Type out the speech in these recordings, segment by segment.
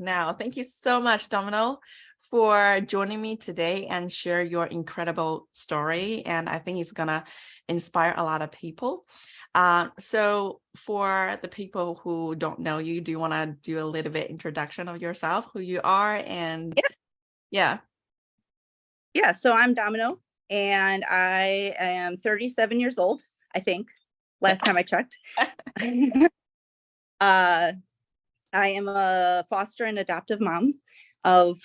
now. Thank you so much, Domino, for joining me today and share your incredible story. And I think it's gonna inspire a lot of people. So for the people who don't know you, do you want to do a little bit introduction of yourself, who you are, and yeah. Yeah, so I'm Domino, and I am 37 years old, I think, last time I checked. uh, I am a foster and adoptive mom of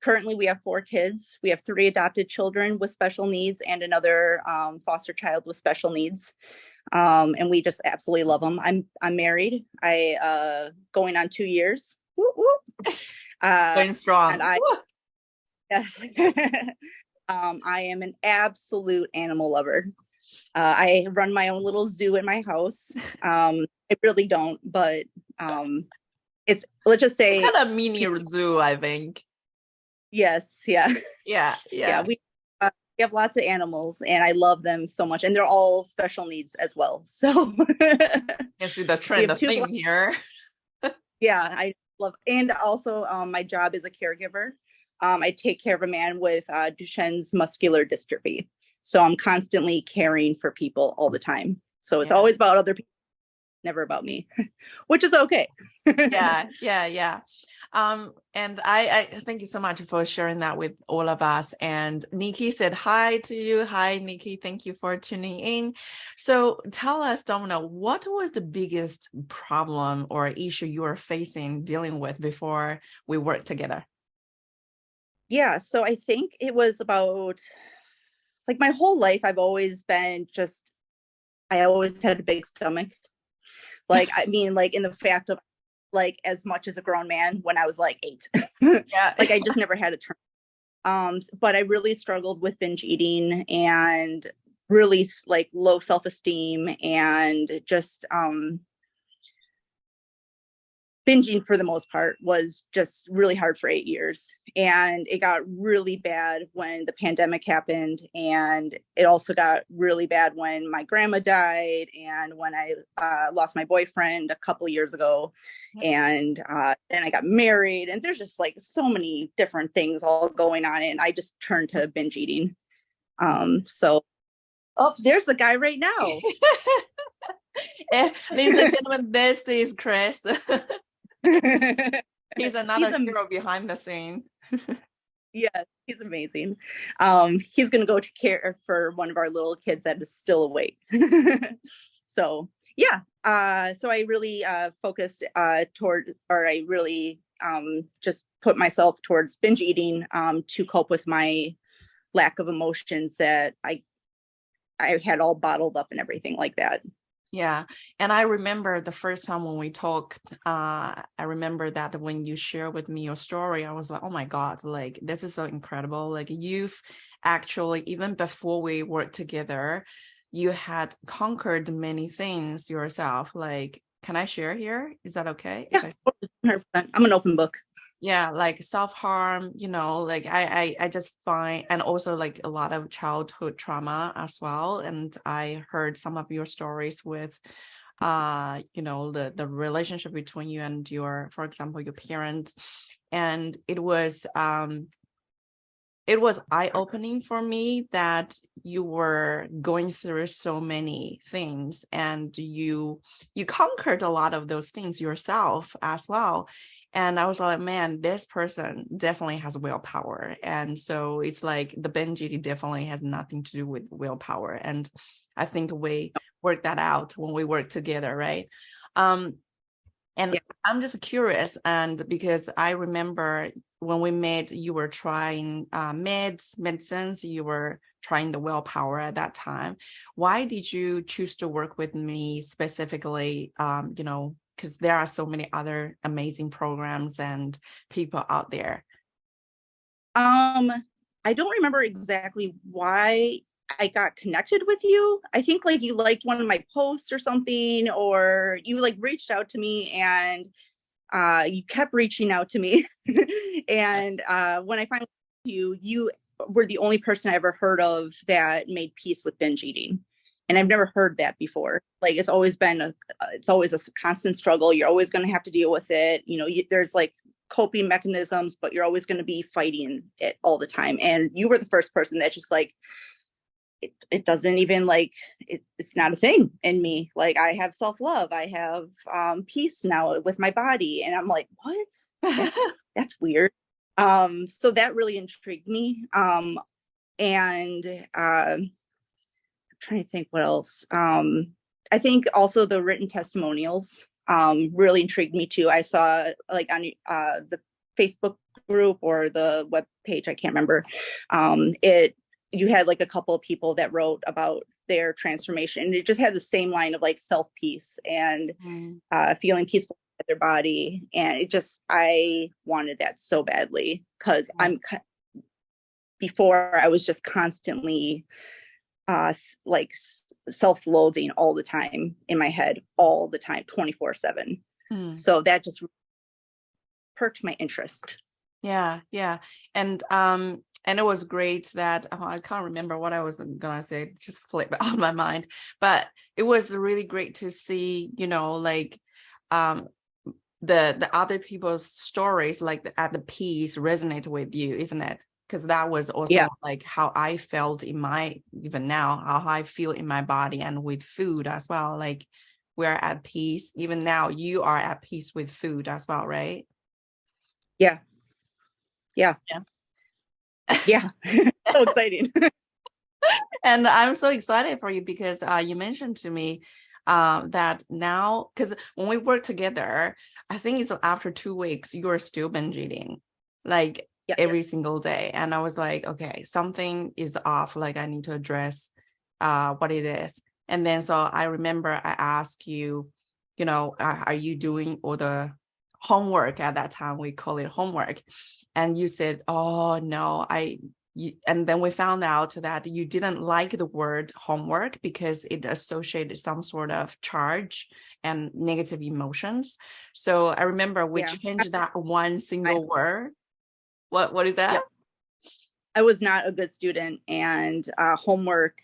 currently we have 4 kids. We have 3 adopted children with special needs and another foster child with special needs. And we just absolutely love them. I'm married. I going on 2 years. Woo, woo. Going strong. And yes. I am an absolute animal lover. I run my own little zoo at my house. I really don't, but let's just say it's kind of mini zoo, I think. Yes, yeah. We have lots of animals, and I love them so much, and they're all special needs as well. So you see the trend, the thing here. Yeah, I love, and also my job is a caregiver. I take care of a man with Duchenne's muscular dystrophy. So I'm constantly caring for people all the time. So it's always about other people, never about me, which is okay. Yeah. And I thank you so much for sharing that with all of us. And Nikki said hi to you. Hi, Nikki. Thank you for tuning in. So tell us, Domino, what was the biggest problem or issue you were dealing with before we worked together? Yeah, so I think it was about, like, my whole life, I've always been I always had a big stomach. Like, I mean, like, in the fact of, like, as much as a grown man when I was like 8. Yeah. Like, I just never had a turn. But I really struggled with binge eating and really, like, low self-esteem, and just binging for the most part was just really hard for 8 years. And it got really bad when the pandemic happened. And it also got really bad when my grandma died and when I lost my boyfriend a couple years ago. And then I got married, and there's just like so many different things all going on. And I just turned to binge eating. So, there's the guy right now. Ladies and gentlemen, this is Chris. He's another hero behind the scene. Yeah, he's amazing. He's going to go to care for one of our little kids that is still awake. So yeah, so I really focused I really just put myself towards binge eating to cope with my lack of emotions that I had all bottled up and everything like that. Yeah. And I remember the first time when we talked, I remember that when you shared with me your story, I was like, oh my God, like, this is so incredible. Like, you've actually, even before we worked together, you had conquered many things yourself. Like, can I share here? Is that okay? Yeah, 100%. I'm an open book. Yeah, like self-harm, like I just find, and also like a lot of childhood trauma as well. And I heard some of your stories with the relationship between you and for example, your parents. And it was eye-opening for me that you were going through so many things, and you conquered a lot of those things yourself as well. And I was like, man, this person definitely has willpower. And so it's like the binge eating definitely has nothing to do with willpower. And I think we worked that out when we worked together, right? And yeah. I'm just curious, and because I remember when we met, you were trying medicines, you were trying the willpower at that time. Why did you choose to work with me specifically? Because there are so many other amazing programs and people out there. I don't remember exactly why I got connected with you. I think like you liked one of my posts or something, or you like reached out to me, and you kept reaching out to me. And when I finally met you, you were the only person I ever heard of that made peace with binge eating. And I've never heard that before. Like, it's always been it's always a constant struggle. You're always going to have to deal with it. There's like coping mechanisms, but you're always going to be fighting it all the time. And you were the first person that just like, it doesn't even like it's not a thing in me. Like I have self-love, I have peace now with my body, and I'm like, what? That's weird. So that really intrigued me. And I'm trying to think what else. I think also the written testimonials really intrigued me too. I saw like on the Facebook group or the web page, I can't remember. You had like a couple of people that wrote about their transformation, and it just had the same line of like self peace and feeling peaceful at their body. And it just, I wanted that so badly because before I was just constantly like self-loathing all the time in my head, all the time, 24/7. So that just perked my interest. Yeah. And it was great that I can't remember what I was gonna say, just flip out of my mind. But it was really great to see, like the other people's stories, like at the piece resonate with you, isn't it? Because that was also like how I felt even now, how I feel in my body and with food as well. Like we're at peace. Even now, you are at peace with food as well, right? Yeah. So exciting. And I'm so excited for you because you mentioned to me that now, because when we work together, I think it's after 2 weeks, you're still binge eating like every single day. And I was like, okay, something is off. Like I need to address what it is. And then so I remember I asked you, are you doing all the homework? At that time we call it homework, and you said, oh no, and then we found out that you didn't like the word homework because it associated some sort of charge and negative emotions. So I remember we changed that one single word. What is that? Yep. I was not a good student, and homework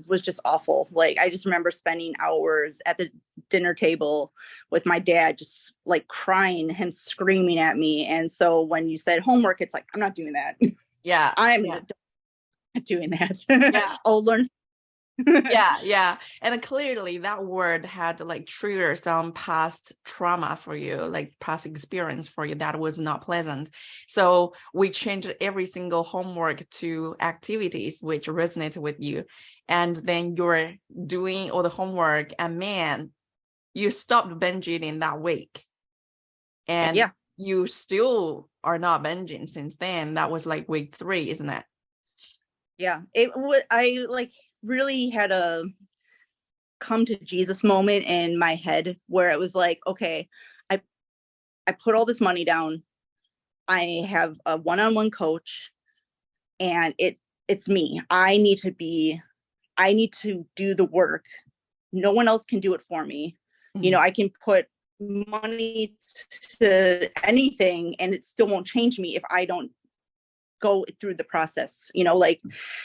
was just awful. Like I just remember spending hours at the dinner table with my dad, just like crying, him screaming at me. And so when you said homework, it's like, I'm not doing that. Yeah, I'm not doing that. Yeah. I'll learn. Yeah. And clearly that word had like triggered some past trauma for you, like past experience for you that was not pleasant. So we changed every single homework to activities which resonated with you. And then you're doing all the homework, and man, you stopped binge eating that week. And you still are not binging since then. That was like week 3, isn't it? Yeah, I like really had a come to Jesus moment in my head where it was like, okay, I put all this money down. I have a one-on-one coach, and it's me. I need to do the work. No one else can do it for me. I can put money to anything and it still won't change me if I don't go through the process,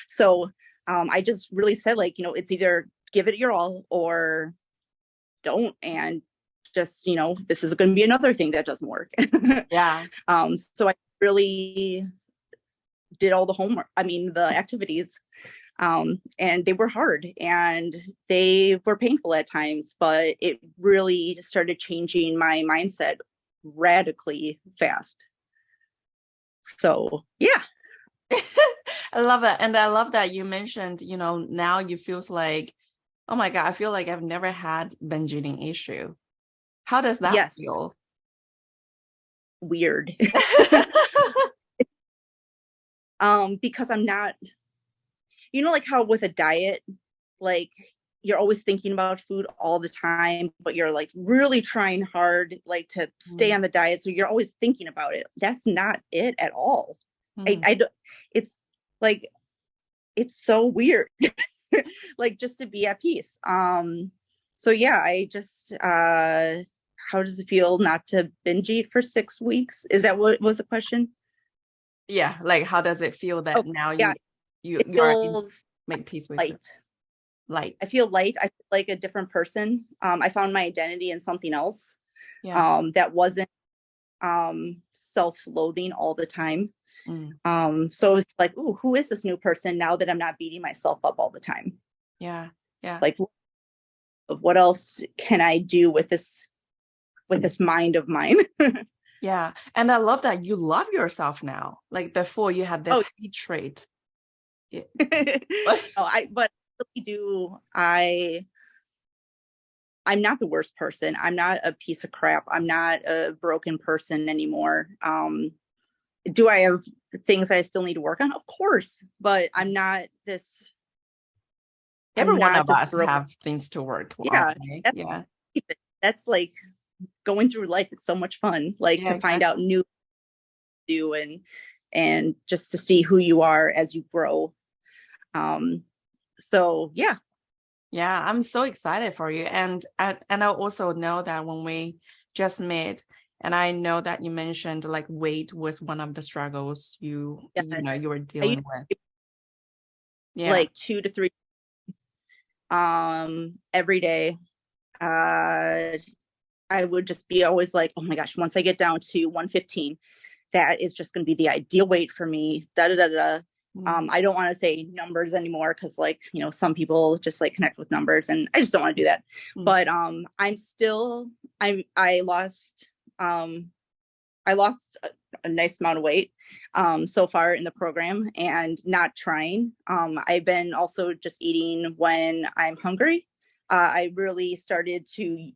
so I just really said, like, it's either give it your all or don't. And just, this is going to be another thing that doesn't work. So I really did all the homework, the activities, and they were hard and they were painful at times, but it really started changing my mindset radically fast. So yeah. I love that. And I love that you mentioned, now you feels like, oh my God, I feel like I've never had binge eating issue. How does that feel? Weird. Because I'm not, like how with a diet, like you're always thinking about food all the time, but you're like really trying hard, like to stay on the diet. So you're always thinking about it. That's not it at all. I don't, it's like, it's so weird, like just to be at peace. So yeah, I just, how does it feel not to binge eat for 6 weeks? Is that what was the question? Yeah. Like, how does it feel that now you feels make peace with light. Light. I feel light. I feel like a different person. I found my identity in something else. That wasn't self-loathing all the time. Mm. So it's like, ooh, who is this new person now that I'm not beating myself up all the time? Yeah. Yeah. Like, what else can I do with this mind of mine? Yeah. And I love that you love yourself now. Like before you had this Oh, hatred. Yeah. no, But but I really do. I'm not the worst person. I'm not a piece of crap. I'm not a broken person anymore. Do I have things I still need to work on? Of course, but I'm not this. every I'm one not of this us broken. have things to work on, Yeah, right? that's Yeah. that's like going through life. It's so much fun, like Yeah, to find out exactly. new do and just to see who you are as you grow. Um, so yeah, Yeah, I'm so excited for you. And I also know that when we just met, and I know that you mentioned like weight was one of the struggles yes, you were I used dealing with. to do Yeah. like 2 to 3 every day. Uh, I would just be always like, oh my gosh, once I get down to 115, that is just going to be the ideal weight for me. Da da da da. Mm. I don't want to say numbers anymore because, like, some people just like connect with numbers, and I just don't want to do that. Mm. But I'm still, um, I lost a nice amount of weight so far in the program, and not trying. I've been also just eating when I'm hungry. I really started to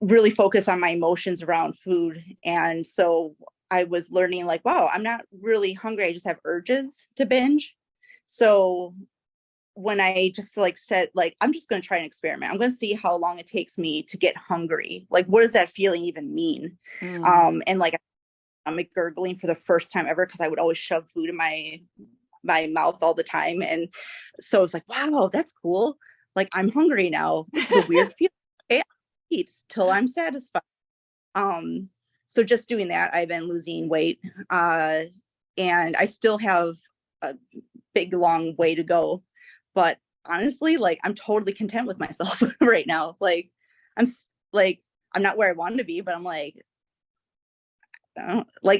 really focus on my emotions around food. And so I was learning, like, wow, I'm not really hungry. I just have urges to binge. So when I just like said, like, I'm just going to try an experiment. I'm going to see how long it takes me to get hungry. Like, what does that feeling even mean? Mm. And like, I'm gurgling for the first time ever because I would always shove food in my mouth all the time. And so it's like, wow, that's cool. Like, I'm hungry now. This is a weird feeling. Okay, I'll eat till I'm satisfied. Um, so just doing that, I've been losing weight. Uh, and I still have a big, long way to go. But honestly, like, I'm totally content with myself right now. Like, I'm like, I'm not where I want to be, but I'm like,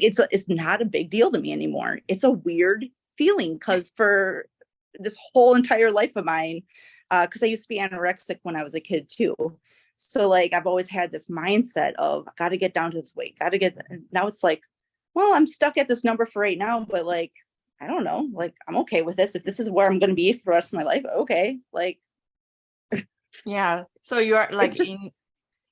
it's not a big deal to me anymore. It's a weird feeling because for this whole entire life of mine, because I used to be anorexic when I was a kid too. So like I've always had this mindset of got to get down to this weight, got to get. Now it's like, well, I'm stuck at this number for right now, but like I don't know, like I'm okay with this. If this is where I'm going to be for the rest of my life, okay. Like Yeah. So you're it's like just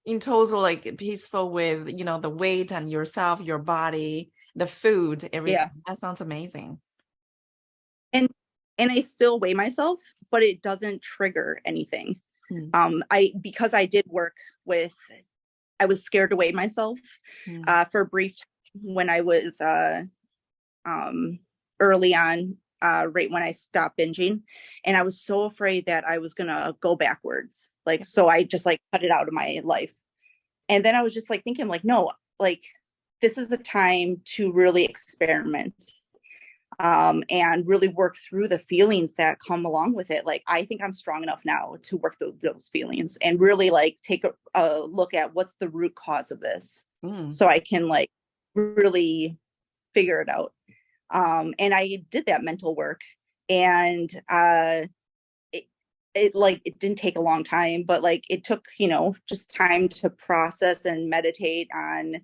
in total like peaceful with, the weight and yourself, your body, the food, yeah. everything. That sounds amazing. And and I still weigh myself, but it doesn't trigger anything. Mm. I because I did work with, I was scared to weigh myself Mm. for a brief time when I was um, early on, right when I stopped binging, and I was so afraid that I was gonna go backwards. Like, so I just like cut it out of my life. And then I was just like thinking, like, no, like this is a time to really experiment and really work through the feelings that come along with it. Like, I think I'm strong enough now to work those feelings and really like take a look at what's the root cause of this Mm. so I can like really figure it out. And I did that mental work, and it, it didn't take a long time, but like it took, just time to process and meditate on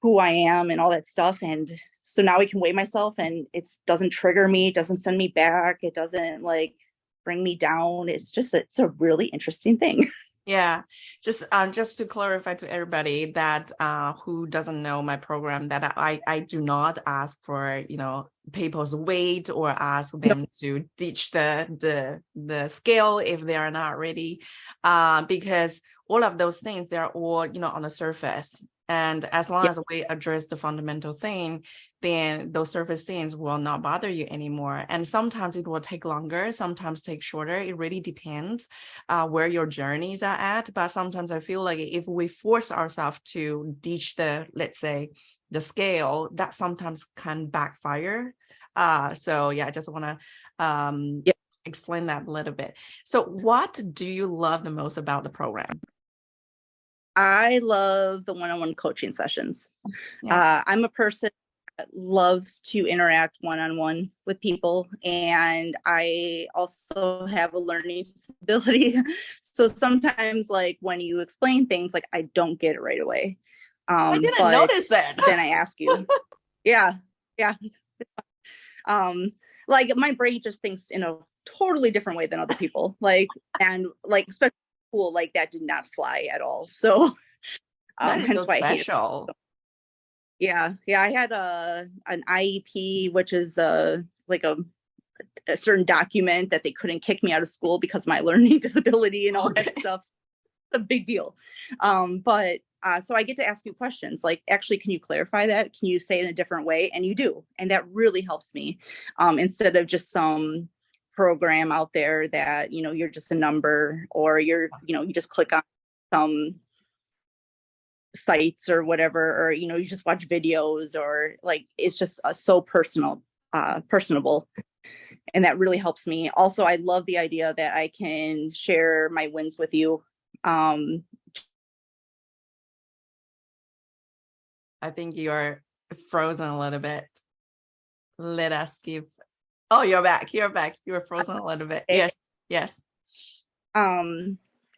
who I am and all that stuff. And so now I can weigh myself and it doesn't trigger me, it doesn't send me back, it doesn't like bring me down. It's a really interesting thing. Yeah, just to clarify to everybody that who doesn't know my program, that I do not ask for people's weight or ask No, them to ditch the scale if they are not ready, because all of those things, they're all on the surface. And as long yeah, as we address the fundamental thing, then those surface things will not bother you anymore. And sometimes it will take longer, sometimes take shorter. It really depends where your journeys are at. But sometimes I feel like if we force ourselves to ditch let's say, the scale, that sometimes can backfire. So yeah, I just want to yeah. explain that a little bit. So what do you love the most about the program? I love the one-on-one coaching sessions. Yeah. I'm a person that loves to interact one-on-one with people, and I also have a learning disability. So sometimes, like when you explain things, like I don't get it right away. I didn't But notice that. then I ask you, yeah, yeah. Um, like my brain just thinks in a totally different way than other people. And especially school, like that did not fly at all. So That is so hence why I hate it. special. Yeah, I had an IEP, which is like a certain document that they couldn't kick me out of school because of my learning disability and all that stuff. It's a big deal. But so I get to ask you questions like, actually, can you clarify that? Can you say it in a different way? And you do. And that really helps me, instead of just some program out there that, you're just a number, or you just click on some sites or whatever, or you just watch videos, or like it's just so personable, and that really helps me. Also, I love the idea that I can share my wins with you. I think you're frozen a little bit. Let us give. Oh, you're back. You're back. You were frozen a little bit. Yes. Yes.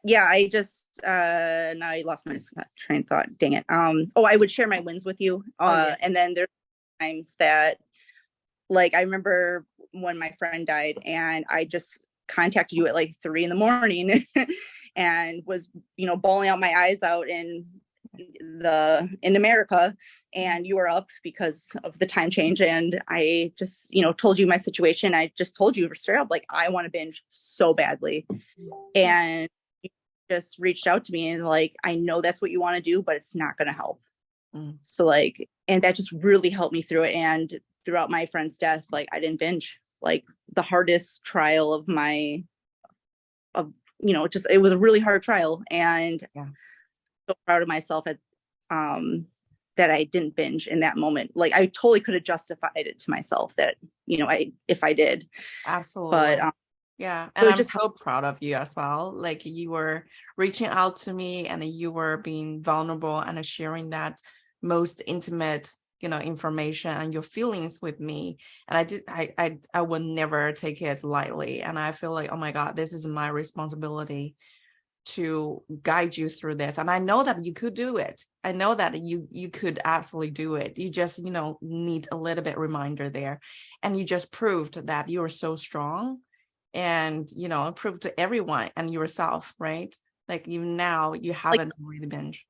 Yeah, I just now I lost my train of thought. Dang it. I would share my wins with you. Yes. And then there's times that, like, I remember when my friend died, and I just contacted you at like 3 a.m. and was, bawling out my eyes out in America, and you were up because of the time change, and I just, told you my situation. I just told you straight up, like, I want to binge so badly, and you just reached out to me and like, I know that's what you want to do, but it's not going to help. So like, and that just really helped me through it. And throughout my friend's death, like I didn't binge. Like the hardest trial of it was a really hard trial, and so proud of myself that I didn't binge in that moment. Like I totally could have justified it to myself that, if I did. Absolutely. But yeah. And so I'm so proud of you as well. Like you were reaching out to me and you were being vulnerable and sharing that most intimate, information and your feelings with me. And I would never take it lightly. And I feel like, oh my God, this is my responsibility to guide you through this. And I know that you could do it. I know that you could absolutely do it. You just, need a little bit reminder there. And you just proved that you are so strong, and, proved to everyone and yourself, right? Like even now you haven't really binge.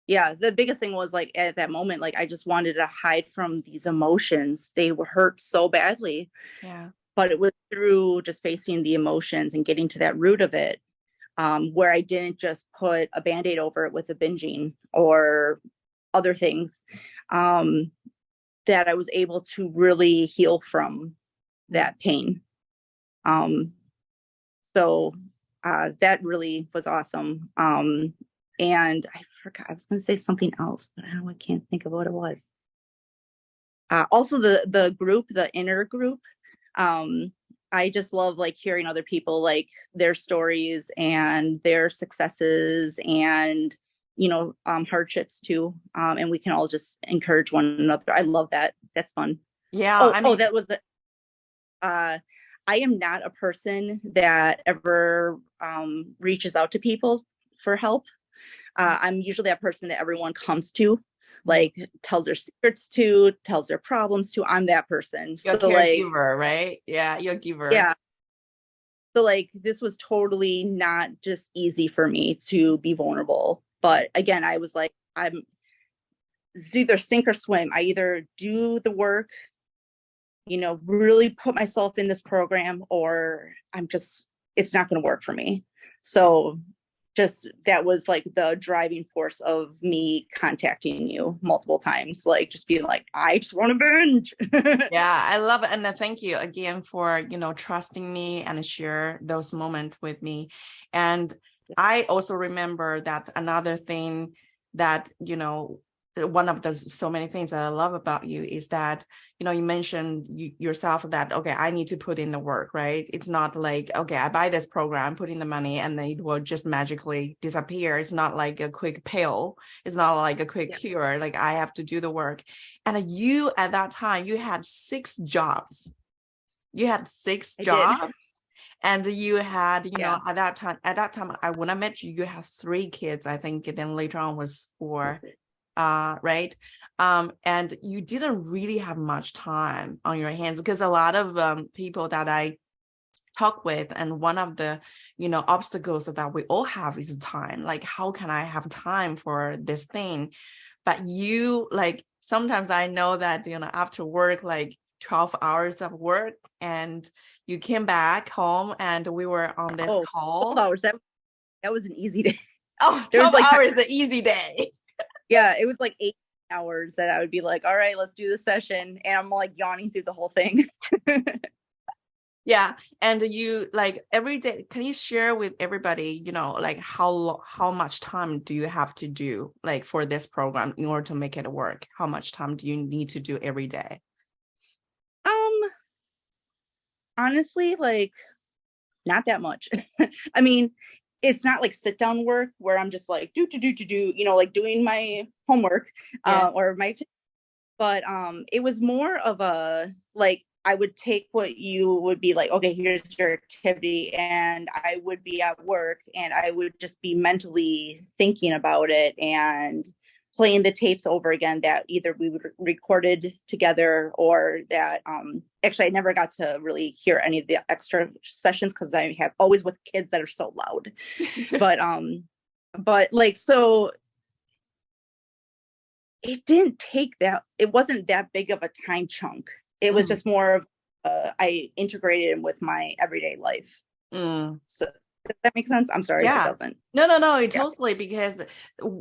Yeah, the biggest thing was like at that moment, like I just wanted to hide from these emotions. They were hurt so badly. Yeah. But it was through just facing the emotions and getting to that root of it, where I didn't just put a Band-Aid over it with the binging or other things, that I was able to really heal from that pain. So that really was awesome. And I forgot, I was going to say something else, but I can't think of what it was. Also the group, the inner group, I just love like hearing other people, like their stories and their successes and, hardships too. And we can all just encourage one another. I love that. That's fun. Yeah. That was the, I am not a person that ever reaches out to people for help. I'm usually that person that everyone comes to, like tells their secrets to, tells their problems to. I'm that person. You're a caregiver, right? Yeah, you're a giver. Yeah. So like this was totally not just easy for me to be vulnerable. But again, I was like, it's either sink or swim. I either do the work, really put myself in this program, or it's not going to work for me. So just that was like the driving force of me contacting you multiple times, like just being like, I just want to binge. Yeah, I love it. And thank you again for, trusting me and share those moments with me. And I also remember that another thing that, one of the so many things that I love about you is that, you mentioned yourself that, okay, I need to put in the work, right? It's not like, okay, I buy this program, put in the money, and then it will just magically disappear. It's not like a quick pill. It's not like a quick cure. Like I have to do the work. And you, at that time, you had 6 jobs. You had six I did. jobs. And you had, Yeah. at that time, when I met you, you had 3 kids, I think. And then later on was 4, right? And you didn't really have much time on your hands, because a lot of people that I talk with, and one of the, obstacles that we all have is time. Like, how can I have time for this thing? But you, like, sometimes I know that, after work, like 12 hours of work, and you came back home and we were on this 12 call. hours. That was an easy day. Oh, There was 12 like hours, the easy day. Yeah, it was like 8 hours that I would be like, all right, let's do the session. And I'm like yawning through the whole thing. Yeah. And you, like, every day, can you share with everybody, like how much time do you have to do, like, for this program in order to make it work? How much time do you need to do every day? Honestly, like not that much. I mean, it's not like sit down work where I'm just like do, like doing my homework, Yeah. or but it was more of a, like, I would take what you would be like, okay, here's your activity, and I would be at work and I would just be mentally thinking about it and playing the tapes over again that either we would recorded together, or that actually I never got to really hear any of the extra sessions because I have always with kids that are so loud. But like, so it wasn't that big of a time chunk. It was just more of I integrated it with my everyday life. So does that make sense? I'm sorry if it doesn't. No, it totally, because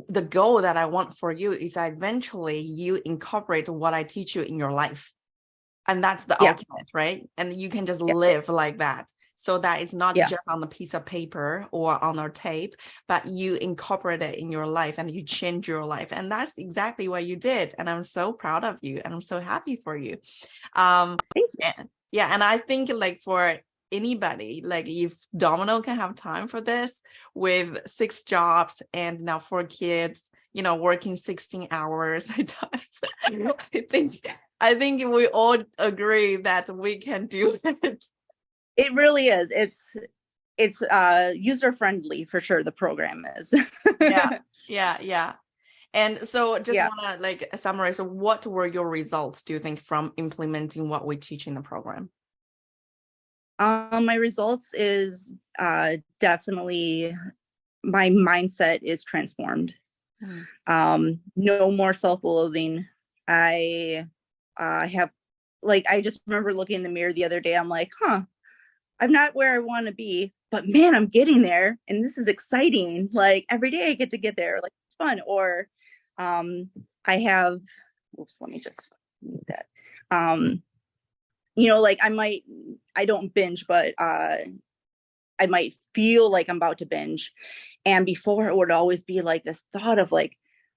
the goal that I want for you is eventually you incorporate what I teach you in your life. And that's the ultimate, right? And you can just live like that, so that it's not just on a piece of paper or on a tape, but you incorporate it in your life and you change your life. And that's exactly what you did. And I'm so proud of you and I'm so happy for you. Thank you. And I think, like, for anybody, like, if Domino can have time for this with 6 jobs and now 4 kids, working 16 hours at times, I think we all agree that we can do it. It really is. It's user friendly for sure. The program is. Yeah. And so just want to, like, summarize. So what were your results, do you think, from implementing what we teach in the program? My results is definitely my mindset is transformed. No more self-loathing. I have, like, I just remember looking in the mirror the other day. I'm like, I'm not where I want to be, but man, I'm getting there. And this is exciting. Like every day I get to get there. Like it's fun. Or I have, let me just move that. Like I don't binge, but I might feel like I'm about to binge. And before it would always be like this thought of like,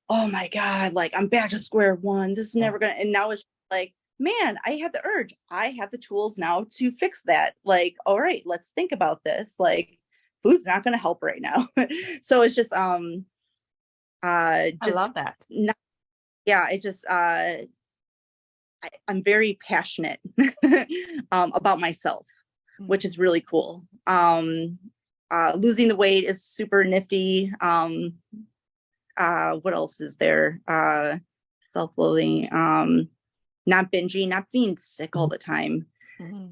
oh my God, like I'm back to square one. This is never gonna, and now it's like, man, I have the urge. I have the tools now to fix that. Like, all right, let's think about this. Like, food's not gonna help right now. So it's just I love that. I'm very passionate about myself, which is really cool. Losing the weight is super nifty. What else is there? Self-loathing, not binging, not being sick all the time.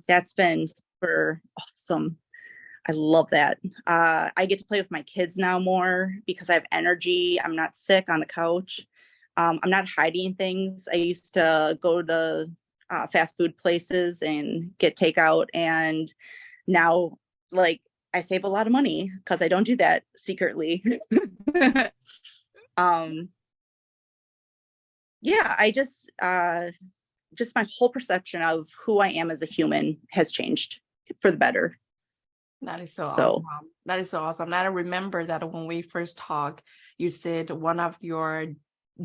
That's been super awesome. I love that. I get to play with my kids now more because I have energy. I'm not sick on the couch. I'm not hiding things. I used to go to the fast food places and get takeout, and now, like, I save a lot of money because I don't do that secretly. I just my whole perception of who I am as a human has changed for the better. That is so awesome. That is so awesome. And I remember that when we first talked, you said one of your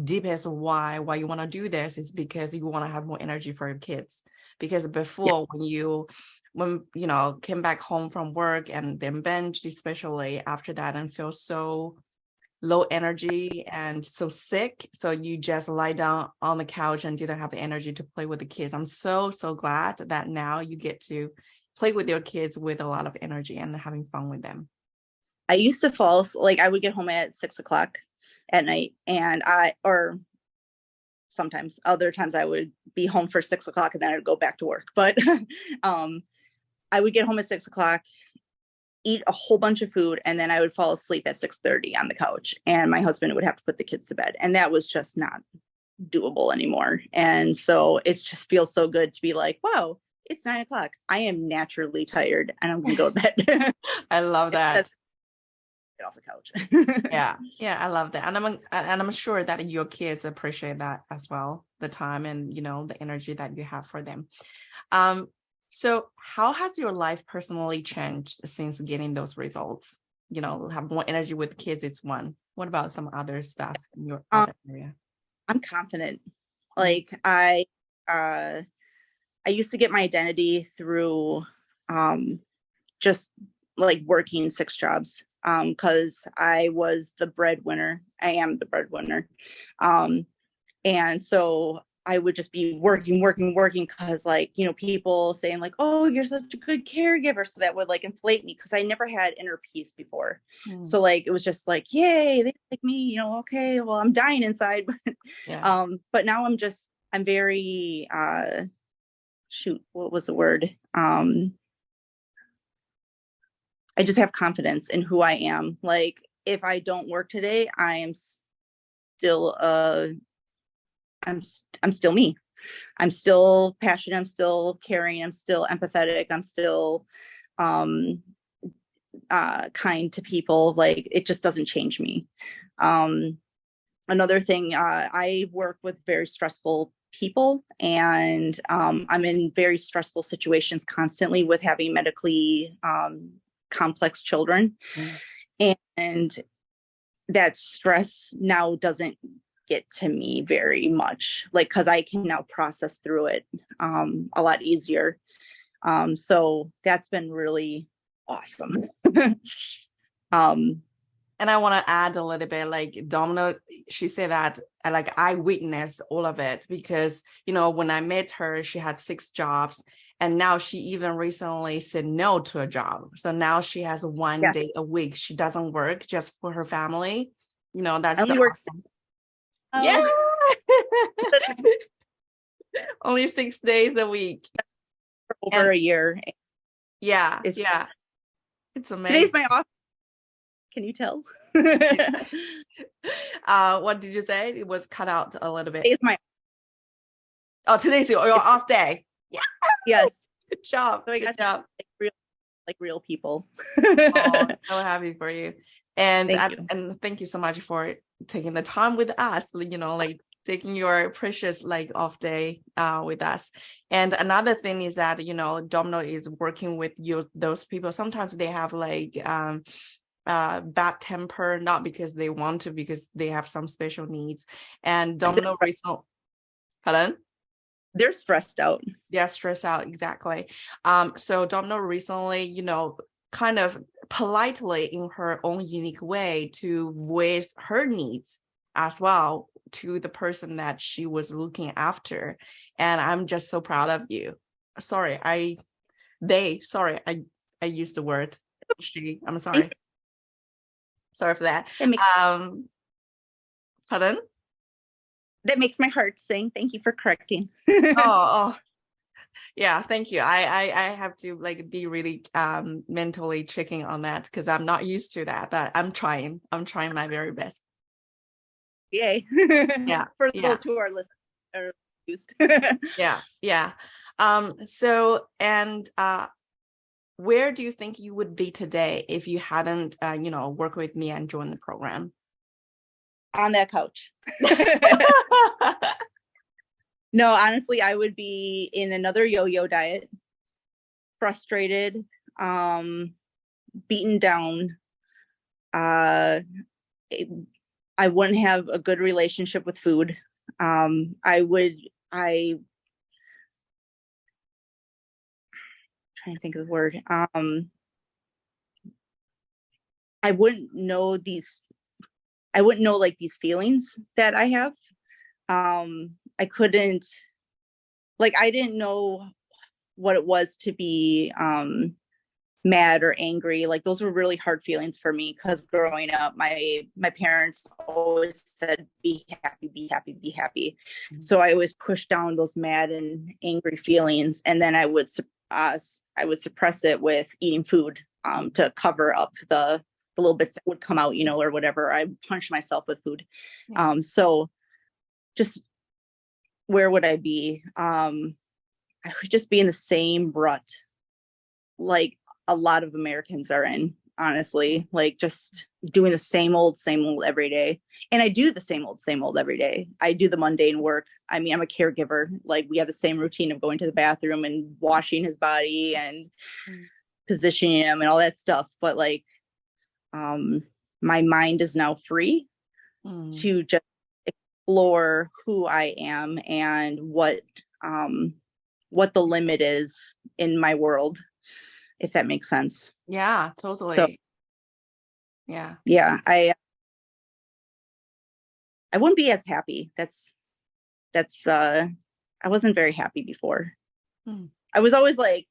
deepest why you want to do this is because you want to have more energy for your kids. Because Yeah. before, when you know, came back home from work and then benched, especially after that, and feel so low energy and so sick, so you just lie down on the couch and didn't have the energy to play with the kids. I'm so glad that now you get to play with your kids with a lot of energy and having fun with them. I used to like I would get home at 6 o'clock at night, and or sometimes other times I would be home for 6 o'clock and then I would go back to work. But I would get home at 6 o'clock, eat a whole bunch of food, and then I would fall asleep at 6:30 on the couch, and my husband would have to put the kids to bed, and that was just not doable anymore. And so it just feels so good to be like, wow, it's 9 o'clock. I am naturally tired and I'm gonna go to bed. I love that. Get off the couch. Yeah, I love that. And I'm sure that your kids appreciate that as well, the time and, you know, the energy that you have for them. So how has your life personally changed since getting those results? You know, have more energy with kids is one. What about some other stuff in your other area? I'm confident. Like I used to get my identity through just like working 6 jobs, because I was the breadwinner. I am the breadwinner. And so I would just be working because, like, you know, people saying like, oh, you're such a good caregiver. So that would like inflate me because I never had inner peace before. So like, it was just like, yay, they like me, you know, okay, well, I'm dying inside. But now I'm very, shoot, what was the word? I just have confidence in who I am. Like, if I don't work today, I am still I'm still me. I'm still passionate, I'm still caring, I'm still empathetic, I'm still kind to people. Like, it just doesn't change me. Another thing, I work with very stressful people, and I'm in very stressful situations constantly with having medically complex children. And that stress now doesn't get to me very much, like, because I can now process through it a lot easier. So that's been really awesome. And I want to add a little bit, like Domino, she said that like I witnessed all of it because, you know, when I met her, she had 6 jobs, and now she even recently said no to a job. So now she has one day a week. She doesn't work, just for her family. You know, that's I only work awesome. Yeah. Only 6 days a week. Over a year. Yeah. It's amazing. Today's my off. Can you tell? What did you say? It was cut out a little bit. Today's your off day. Yeah. Yes. Good job. So Good job. Like real people. Oh, so happy for you. And and thank you so much for taking the time with us, you know, like taking your precious like off day with us. And another thing is that, you know, Domino is working with those people. Sometimes they have like bad temper, not because they want to, because they have some special needs. And Domino recently, pardon? They're stressed out. Yeah, stressed out, exactly. So Domino recently, you know, kind of politely in her own unique way to voice her needs as well to the person that she was looking after. And I'm just so proud of you. Sorry, I used the word she. I'm sorry. Sorry for that. Pardon? That makes my heart sing. Thank you for correcting. Oh, yeah, thank you. I have to like be really mentally checking on that because I'm not used to that, but I'm trying my very best. Yay. Yeah. For those who are listening or used. Yeah. So, and where do you think you would be today if you hadn't you know, worked with me and joined the program? On that couch. No, honestly, I would be in another yo-yo diet, frustrated, beaten down, I wouldn't have a good relationship with food. I trying to think of the word. I wouldn't know like these feelings that I have. I couldn't, like, I didn't know what it was to be mad or angry. Like, those were really hard feelings for me, because growing up, my parents always said, be happy, be happy, be happy. Mhm. So I always pushed down those mad and angry feelings, and then I would suppress it with eating food to cover up the little bits that would come out, or whatever. I punished myself with food. Yeah. So just, where would I be? I would just be in the same rut, like a lot of Americans are in, honestly, like just doing the same old every day. And I do the same old every day. I do the mundane work. I mean, I'm a caregiver. Like, we have the same routine of going to the bathroom and washing his body and positioning him and all that stuff. But like, my mind is now free to just explore who I am and what the limit is in my world, if that makes sense. Yeah, totally. So yeah, I wouldn't be as happy. That's I wasn't very happy before. I was always like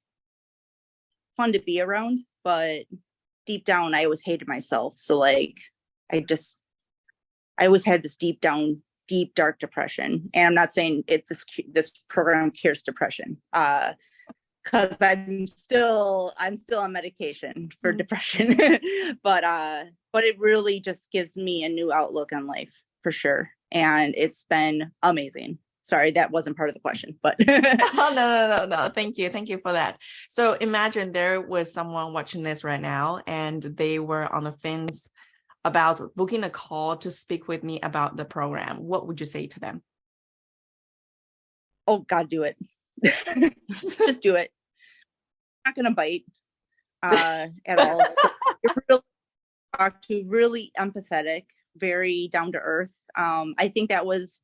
fun to be around, but deep down I always hated myself. So like, I always had this deep dark depression. And I'm not saying this program cures depression, because I'm still on medication for depression. but it really just gives me a new outlook on life, for sure. And it's been amazing. Sorry, that wasn't part of the question, but Oh, no. Thank you for that. So imagine there was someone watching this right now, and they were on the fence about booking a call to speak with me about the program. What would you say to them? Oh God, do it. Just do it. Not gonna bite at all. So really empathetic, very down to earth. I think that was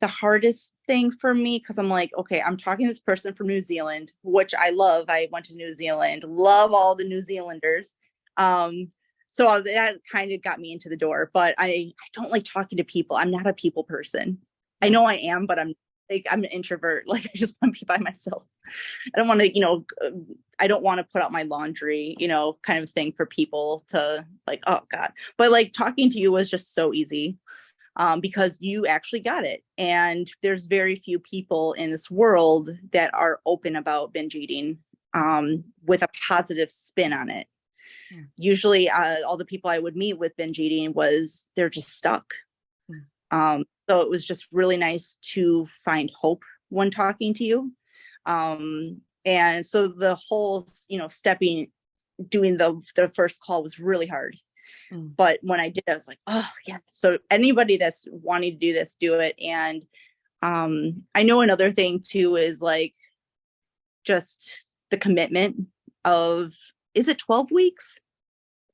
the hardest thing for me, because I'm like, okay, I'm talking to this person from New Zealand, which I love. I went to New Zealand, love all the New Zealanders. So that kind of got me into the door, but I don't like talking to people. I'm not a people person. I know I am, but I'm an introvert. Like, I just want to be by myself. I don't want to, I don't want to put out my laundry, kind of thing for people to like, oh God. But like, talking to you was just so easy, because you actually got it. And there's very few people in this world that are open about binge eating, with a positive spin on it. Usually all the people I would meet with binge eating they're just stuck. So it was just really nice to find hope when talking to you. And so the whole, doing the first call was really hard. But when I did, I was like, oh yeah. So anybody that's wanting to do this, do it. And I know another thing too is like just the commitment of, is it 12 weeks?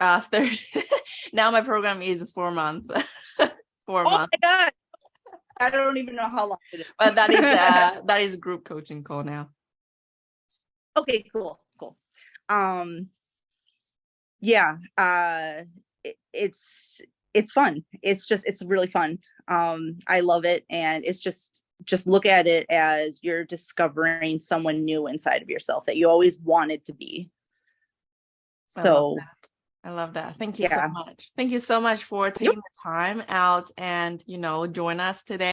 30. Now my program is 4 months. 4 Oh months. my God. I don't even know how long it is. But that is group coaching call now. Okay, cool. Yeah, it's fun. It's really fun. I love it. And it's just look at it as you're discovering someone new inside of yourself that you always wanted to be. So I love that. Thank you so much. Thank you so much for taking the time out and, join us today.